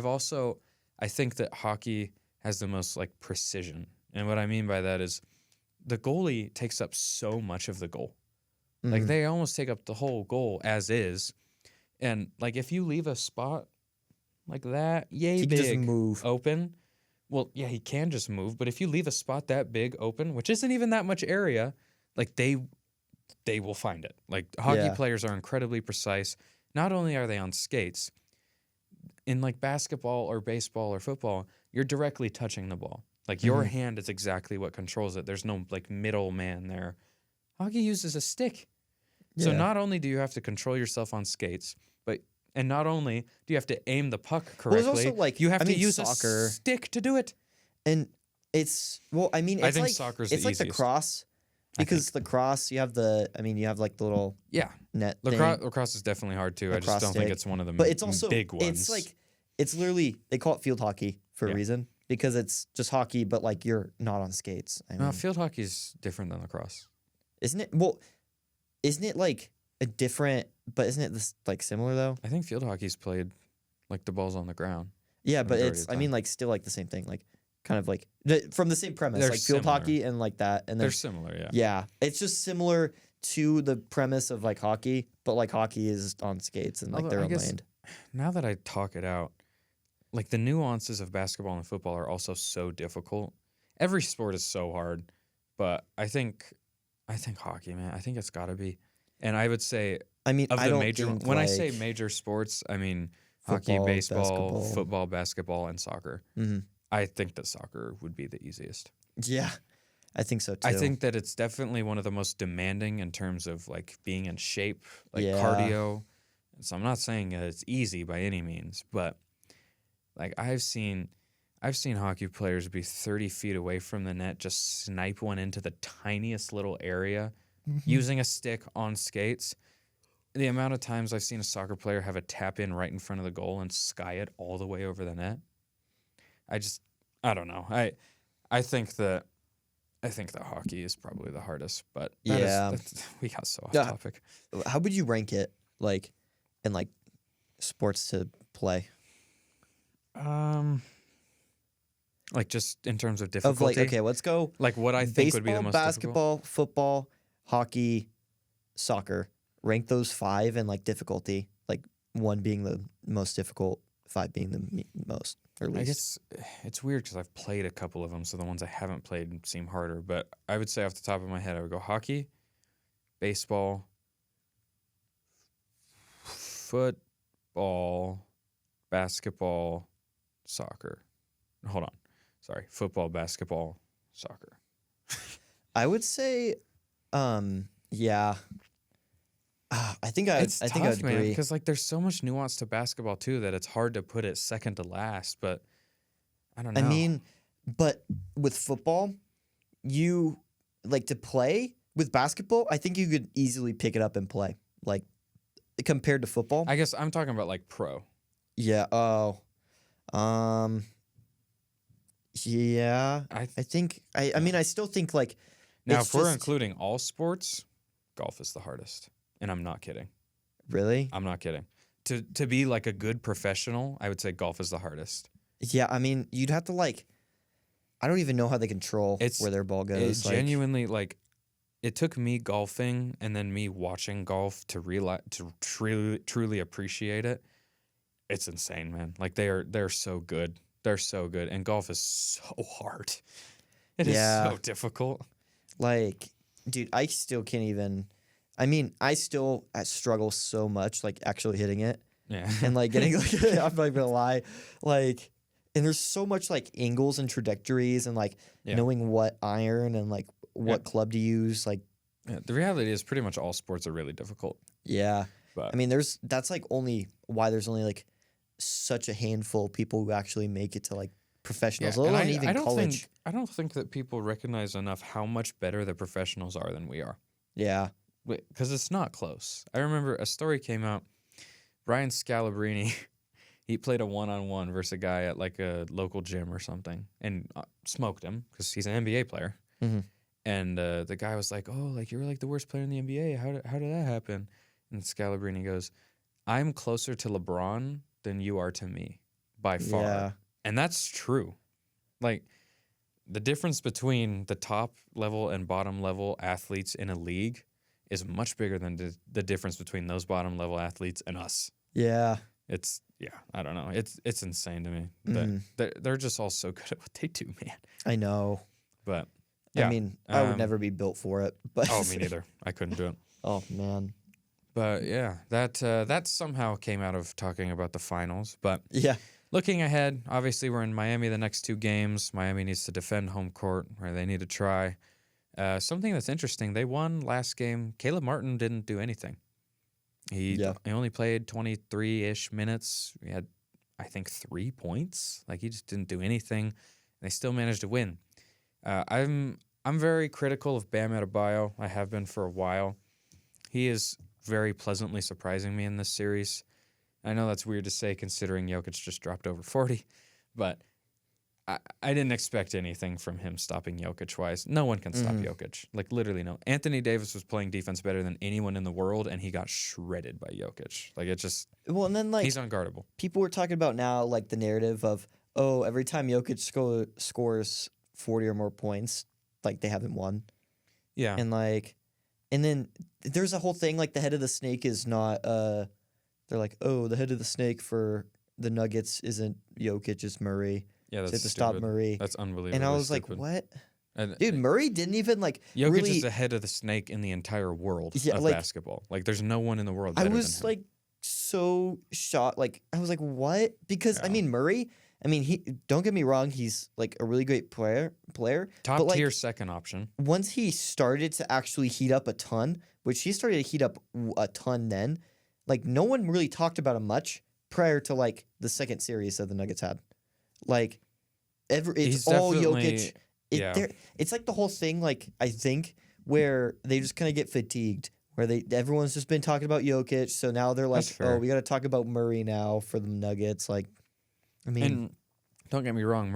think that hockey has the most like precision. And what I mean by that is the goalie takes up so much of the goal. Mm-hmm. Like they almost take up the whole goal as is. And like if you leave a spot like that, he big, just move open. Well, yeah, he can just move, but if you leave a spot that big open, which isn't even that much area, like they will find it. Like hockey players are incredibly precise. Not only are they on skates, in like basketball or baseball or football, you're directly touching the ball. Like your hand is exactly what controls it. There's no like middle man there. Hockey uses a stick. Yeah. So not only do you have to control yourself on skates, and not only do you have to aim the puck correctly, you have to use soccer. A stick to do it. And it's I think soccer's it's the like easiest. the cross Because lacrosse, you have the like the little net thing. Lacrosse is definitely hard too. I just don't think it's one of the big ones. It's literally, they call it field hockey for a reason, because it's just hockey, but like you're not on skates. No, field hockey is different than lacrosse. Isn't it? Well, isn't it like a different, but isn't it this like similar though? I think field hockey's played like the ball's on the ground. Yeah, but it's, I mean, like still like the same thing, like kind of like from the same premise, They're like field similar. hockey and like that. And They're similar, yeah. Yeah, it's just similar to the premise of like hockey, but like hockey is on skates and like they're on land. Now that I talk it out, like the nuances of basketball and football are also so difficult. Every sport is so hard, but I think hockey, man. I think it's got to be. And I would say, I mean, of I the don't major, think, when I like, say major sports, I mean football, hockey, baseball, basketball. football, basketball, and soccer. Mhm. I think that soccer would be the easiest. Yeah, I think so too. I think that it's definitely one of the most demanding in terms of like being in shape, like Yeah. cardio. So I'm not saying it's easy by any means, but like I've seen hockey players be 30 feet away from the net, just snipe one into the tiniest little area using a stick on skates. The amount of times I've seen a soccer player have a tap in right in front of the goal and sky it all the way over the net. I don't know. I think that hockey is probably the hardest, but we got so off topic. How would you rank it, like, in like sports to play? Like just in terms of difficulty. Of like, okay, let's go. Like what I think would be the most basketball, difficult? football, hockey, soccer. Rank those 5 in like difficulty. Like 1 being the most difficult, 5 being the most or least. I guess it's weird because I've played a couple of them, so the ones I haven't played seem harder. But I would say off the top of my head, I would go hockey, baseball, football, basketball, soccer. Hold on. Sorry. Football, basketball, soccer. I would say, yeah. I think I would agree, because like there's so much nuance to basketball too that it's hard to put it second to last. But I don't know. I mean, but with football, you like to play with basketball. I think you could easily pick it up and play, like compared to football. I guess I'm talking about like pro. Yeah. Oh. Yeah. I think. I mean, I still think like. Now, if we're including all sports, golf is the hardest. And I'm not kidding. Really? I'm not kidding. To be like a good professional, I would say golf is the hardest. Yeah, I mean, you'd have to like, I don't even know how they control where their ball goes. It genuinely, like, it took me golfing and then me watching golf to truly appreciate it. It's insane, man. Like they're so good. They're so good, and golf is so hard. It is so difficult. Like, dude, I still can't even. I mean, I struggle so much, like, actually hitting it. Yeah. And, like, getting, like, I'm not gonna lie. Like, and there's so much, like, angles and trajectories and, like, knowing what iron and, like, what club to use. Like, the reality is pretty much all sports are really difficult. Yeah. But I mean, that's, like, why there's only, like, such a handful of people who actually make it to, like, professionals. Yeah, and even college. I don't think that people recognize enough how much better the professionals are than we are. Yeah. Because it's not close. I remember a story came out. Brian Scalabrine, he played a one-on-one versus a guy at like a local gym or something and smoked him because he's an NBA player. Mm-hmm. And the guy was like, "Oh, like you're like the worst player in the NBA. How did that happen?" And Scalabrine goes, "I'm closer to LeBron than you are to me by far." Yeah. And that's true. Like the difference between the top level and bottom level athletes in a league is much bigger than the difference between those bottom level athletes and us. Yeah. I don't know. It's insane to me. They're just all so good at what they do, man. I know. But yeah. I mean, I would never be built for it. But oh, me neither. I couldn't do it. Oh, man. But yeah, that somehow came out of talking about the finals. But yeah. Looking ahead, obviously we're in Miami the next 2 games. Miami needs to defend home court, or they need to try. Something that's interesting, they won last game. Caleb Martin didn't do anything. He only played 23-ish minutes. He had, I think, 3 points. Like, he just didn't do anything. They still managed to win. I'm I'm very critical of Bam Adebayo. I have been for a while. He is very pleasantly surprising me in this series. I know that's weird to say considering Jokic just dropped over 40, but I didn't expect anything from him stopping Jokic-wise. No one can stop Jokic. Like, literally no. Anthony Davis was playing defense better than anyone in the world, and he got shredded by Jokic. Like, it just... Well, and then, like... He's unguardable. People were talking about now, like, the narrative of, oh, every time Jokic scores 40 or more points, like, they haven't won. Yeah. And, like... And then there's a whole thing, like, the head of the snake is not... They're like, oh, the head of the snake for the Nuggets isn't Jokic, it's Murray. Yeah, that's to stop Murray. That's unbelievable. And I was stupid. like, what? And, dude, Murray didn't even, like, Jokic really... is the head of the snake in the entire world of like, basketball. Like, there's no one in the world better I was, than him. like, so shocked. Like, I was like, what? Because, I mean, Murray... I mean, he don't get me wrong, he's, like, a really great player. Top but, tier like, second option. Once he started to actually heat up a ton, which he started to heat up a ton then, like, no one really talked about him much prior to, like, the second series that the Nuggets had. Like... It's all Jokic. It's like the whole thing, like, I think, where they just kind of get fatigued, where everyone's just been talking about Jokic, so now they're like, oh, we got to talk about Murray now for the Nuggets. Like, I mean... And don't get me wrong,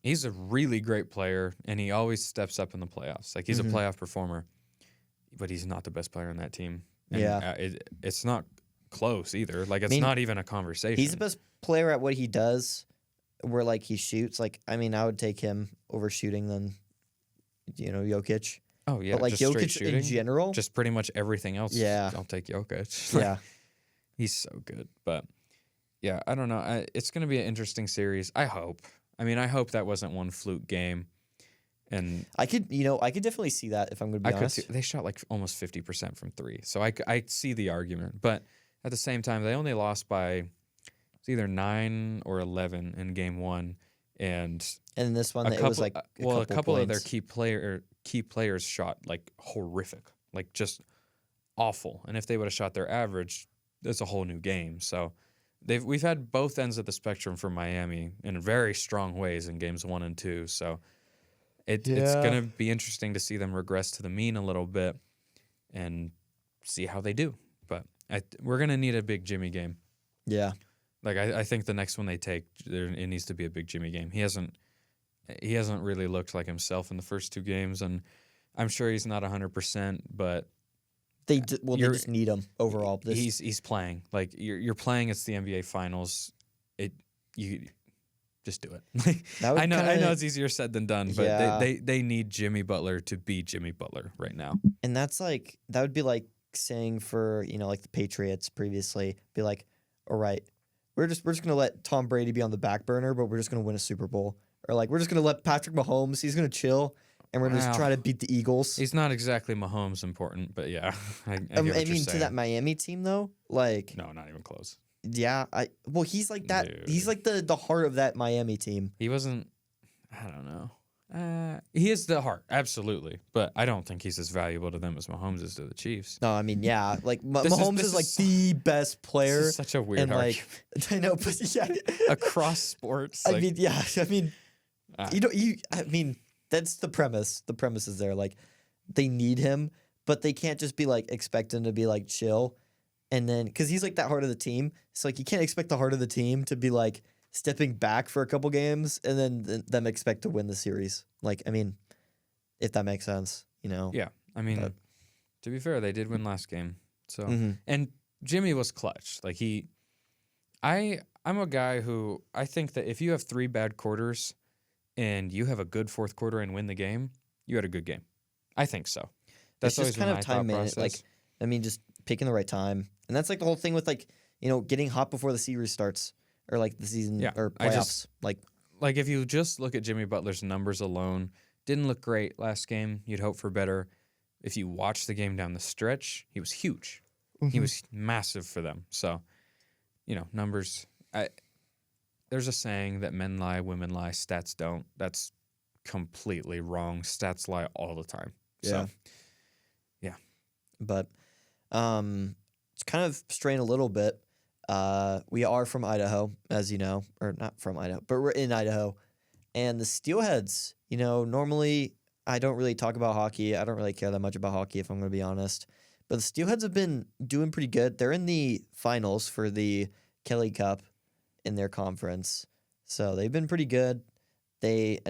he's a really great player, and he always steps up in the playoffs. Like, he's a playoff performer, but he's not the best player on that team. And it's not close either. Like, it's not even a conversation. He's the best player at what he does. Where, like, he shoots, like, I mean, I would take him over shooting than, you know, Jokic. Oh, yeah. But, like, just Jokic in general. Just pretty much everything else. Yeah. I'll take Jokic. Yeah. He's so good. But, yeah, I don't know. It's going to be an interesting series. I hope. I mean, I hope that wasn't one fluke game. And I could definitely see that if I'm going to be honest. They shot, like, almost 50% from three. So I see the argument. But at the same time, they only lost by... It's either 9 or 11 in game one, and in this one, it was like a couple of their key players shot like horrific, like just awful. And if they would have shot their average, that's a whole new game. So we've had both ends of the spectrum for Miami in very strong ways in games 1 and 2. So it's gonna be interesting to see them regress to the mean a little bit and see how they do. But we're gonna need a big Jimmy game. Yeah. Like, I think the next one they take, it needs to be a big Jimmy game. He hasn't really looked like himself in the first 2 games, and I'm sure he's not 100%, but they just need him overall. He's playing. Like, you're playing. It's the NBA Finals. You just do it. I know it's easier said than done, but they need Jimmy Butler to be Jimmy Butler right now. And that would be like saying for, you know, like the Patriots previously, be like, all right, we're just gonna let Tom Brady be on the back burner, but we're just gonna win a Super Bowl. Or like we're just gonna let Patrick Mahomes, he's gonna chill, and we're gonna just try to beat the Eagles. He's not exactly Mahomes important, but yeah. I mean, to that Miami team though, like no, not even close. Yeah, he's like that. Dude. He's like the heart of that Miami team. He wasn't. I don't know. He is the heart, absolutely, but I don't think he's as valuable to them as Mahomes is to the Chiefs. No, I mean, yeah, like Mahomes is like the best player. This is such a weird argument. Like, I know, but yeah, across sports. I mean, yeah, I mean, I mean, that's the premise. The premise is there. Like, they need him, but they can't just be like expect him to be like chill, and then because he's like that heart of the team. It's like you can't expect the heart of the team to be like stepping back for a couple games and then them expect to win the series. Like, I mean, if that makes sense, you know? Yeah. I mean, to be fair, they did win last game. So, and Jimmy was clutch. Like I'm a guy who I think that if you have 3 bad quarters and you have a good fourth quarter and win the game, you had a good game. I think so. That's always kind of time management. Like, I mean, just picking the right time. And that's like the whole thing with like, you know, getting hot before the series starts. Or like the season or playoffs. Like if you just look at Jimmy Butler's numbers alone, didn't look great last game. You'd hope for better. If you watch the game down the stretch, he was huge. He was massive for them. So, you know, numbers. There's a saying that men lie, women lie, stats don't. That's completely wrong. Stats lie all the time. Yeah. So, yeah. But it's kind of straying a little bit. We are from Idaho, as you know, or not from Idaho, but we're in Idaho. And the Steelheads, you know, normally I don't really talk about hockey. I don't really care that much about hockey, if I'm going to be honest. But the Steelheads have been doing pretty good. They're in the finals for the Kelly Cup in their conference. So they've been pretty good. They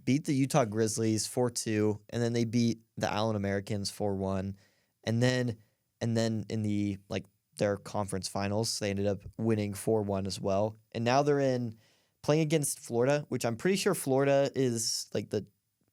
beat the Utah Grizzlies 4-2, and then they beat the Allen Americans 4-1. And then in the their conference finals, they ended up winning 4-1 as well. And now they're playing against Florida, which I'm pretty sure Florida is like the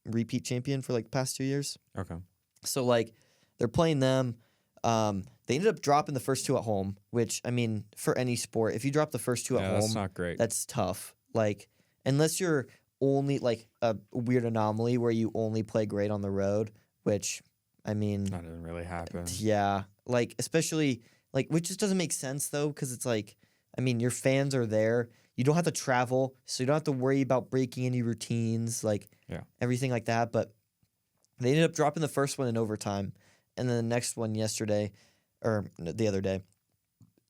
repeat champion for like past 2 years. Okay. So like they're playing them. They ended up dropping the first two at home, which I mean for any sport, if you drop the first two at home, that's not great. That's tough. Like unless you're only like a weird anomaly where you only play great on the road, which I mean that doesn't really happen. Yeah, like especially like which just doesn't make sense though, because it's like I mean your fans are there. You don't have to travel, so you don't have to worry about breaking any routines, like everything like that. But they ended up dropping the first one in overtime, and then the next one yesterday, or the other day,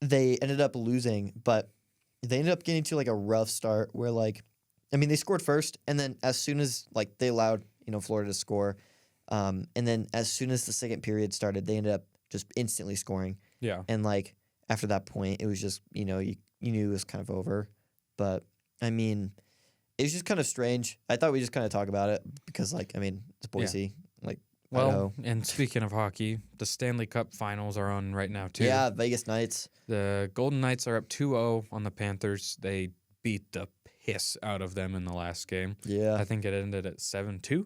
they ended up losing. But they ended up getting to like a rough start where like, I mean, they scored first, and then as soon as like they allowed Florida to score, and then as soon as the second period started, they ended up just instantly scoring. Yeah, and like after that point, it was just you knew it was kind of over. But, I mean, it was just kind of strange. I thought we just kind of talk about it because, like, I mean, it's Boise. Yeah. Like, well, and speaking of hockey, the Stanley Cup finals are on right now, too. Yeah, Vegas Knights. The Golden Knights are up 2-0 on the Panthers. They beat the piss out of them in the last game. Yeah. I think it ended at 7-2,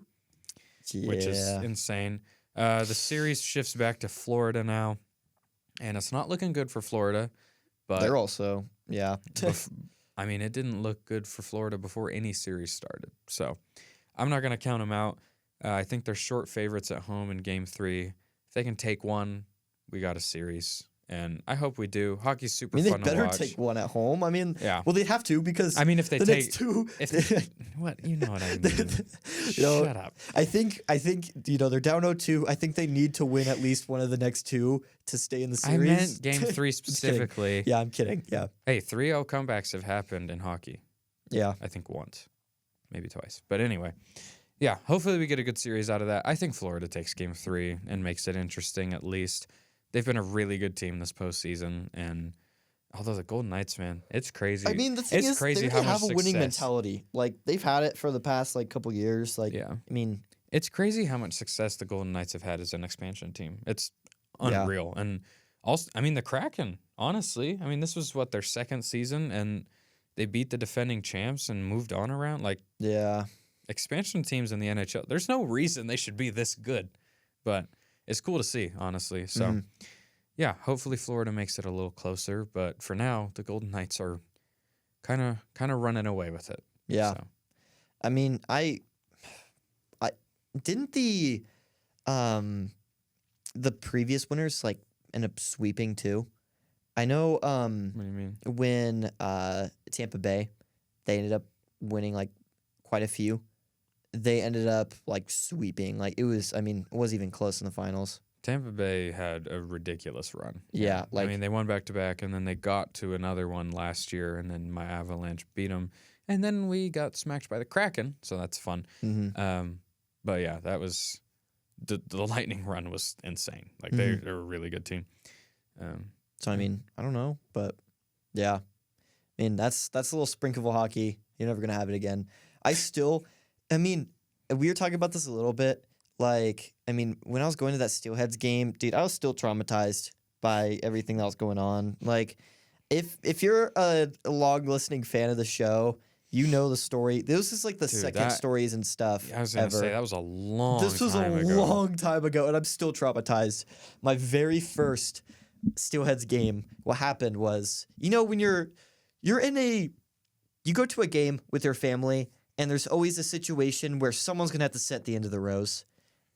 which is insane. The series shifts back to Florida now, and it's not looking good for Florida. But they're also, I mean, it didn't look good for Florida before any series started. So I'm not going to count them out. I think they're short favorites at home in Game 3. If they can take one, we got a series. And I hope we do. Hockey's super fun to watch. They better take one at home. I mean, yeah. Well, they have to because I mean, if they the take next two, what you know what I mean. Shut up. I think they're down 0-2. I think they need to win at least one of the next two to stay in the series. I meant Game 3 specifically. Yeah, I'm kidding. Yeah. Hey, 3-0 comebacks have happened in hockey. Yeah. I think once, maybe twice. But anyway, yeah. Hopefully we get a good series out of that. I think Florida takes Game 3 and makes it interesting at least. They've been a really good team this postseason, and although the Golden Knights, man, it's crazy. I mean, the thing is, crazy they how have much a winning success. mentality. Like they've had it for the past couple years. Like, yeah. I mean, it's crazy how much success the Golden Knights have had as an expansion team. It's unreal, and also, I mean, the Kraken. Honestly, I mean, this was their second season, and they beat the defending champs and moved on around. Like, expansion teams in the NHL. There's no reason they should be this good, but it's cool to see, honestly. So, yeah, hopefully Florida makes it a little closer. But for now, the Golden Knights are kind of running away with it. Yeah. So. I mean, I didn't the previous winners end up sweeping too. I know. What do you mean? When Tampa Bay, they ended up winning quite a few. They ended up sweeping. It wasn't even close in the finals. Tampa Bay had a ridiculous run. Yeah. I mean, they won back-to-back, and then they got to another one last year, and then my Avalanche beat them. And then we got smacked by the Kraken, so that's fun. Mm-hmm. But, yeah, that was the Lightning run was insane. They're a really good team. So, I mean, I don't know, but, yeah. I mean, that's a little sprinkle of hockey. You're never going to have it again. We were talking about this a little bit. When I was going to that Steelheads game, dude, I was still traumatized by everything that was going on. If you're a long-listening fan of the show, you know the story. This is the second stories and stuff I was going to say, that was a long time ago. This was a long time ago, and I'm still traumatized. My very first Steelheads game, what happened was, when you go to a game with your family, and there's always a situation where someone's going to have to sit at the end of the rows.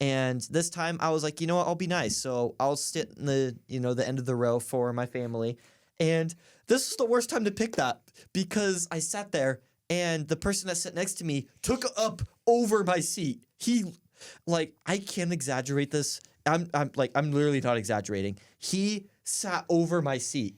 And this time I was like, you know what, I'll be nice. So I'll sit in the end of the row for my family. And this was the worst time to pick that because I sat there and the person that sat next to me took up over my seat. I can't exaggerate this. I'm literally not exaggerating. He sat over my seat.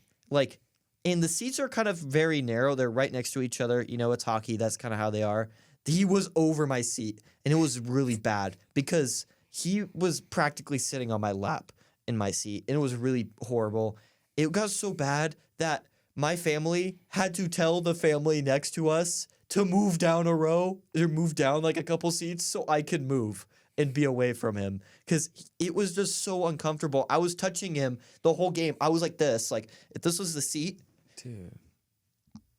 And the seats are kind of very narrow. They're right next to each other. It's hockey. That's kind of how they are. He was over my seat, and it was really bad because he was practically sitting on my lap in my seat, and it was really horrible. It got so bad that my family had to tell the family next to us to move down a row or move down like a couple seats so I could move and be away from him because it was just so uncomfortable. I was touching him the whole game. I was like this, like if this was the seat, Dude.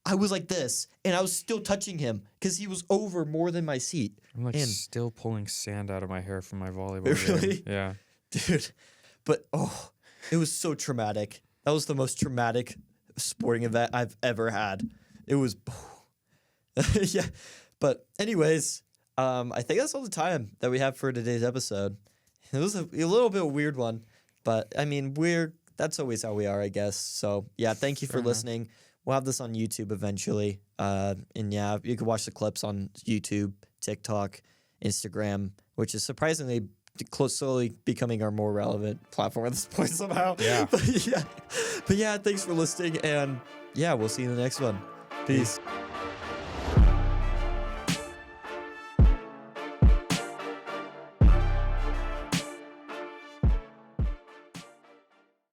I was like this, and I was still touching him because he was over more than my seat. I'm like And- still pulling sand out of my hair from my volleyball Really? game. Yeah. Dude, but it was so traumatic. That was the most traumatic sporting event I've ever had. It was, yeah. But anyways, I think that's all the time that we have for today's episode. It was a little bit weird one, but I mean, that's always how we are, I guess. So yeah, thank you for Fair enough. listening. We'll have this on YouTube eventually. And yeah, you can watch the clips on YouTube, TikTok, Instagram, which is surprisingly slowly becoming our more relevant platform at this point somehow. Yeah. But yeah, thanks for listening, and yeah, we'll see you in the next one. Peace.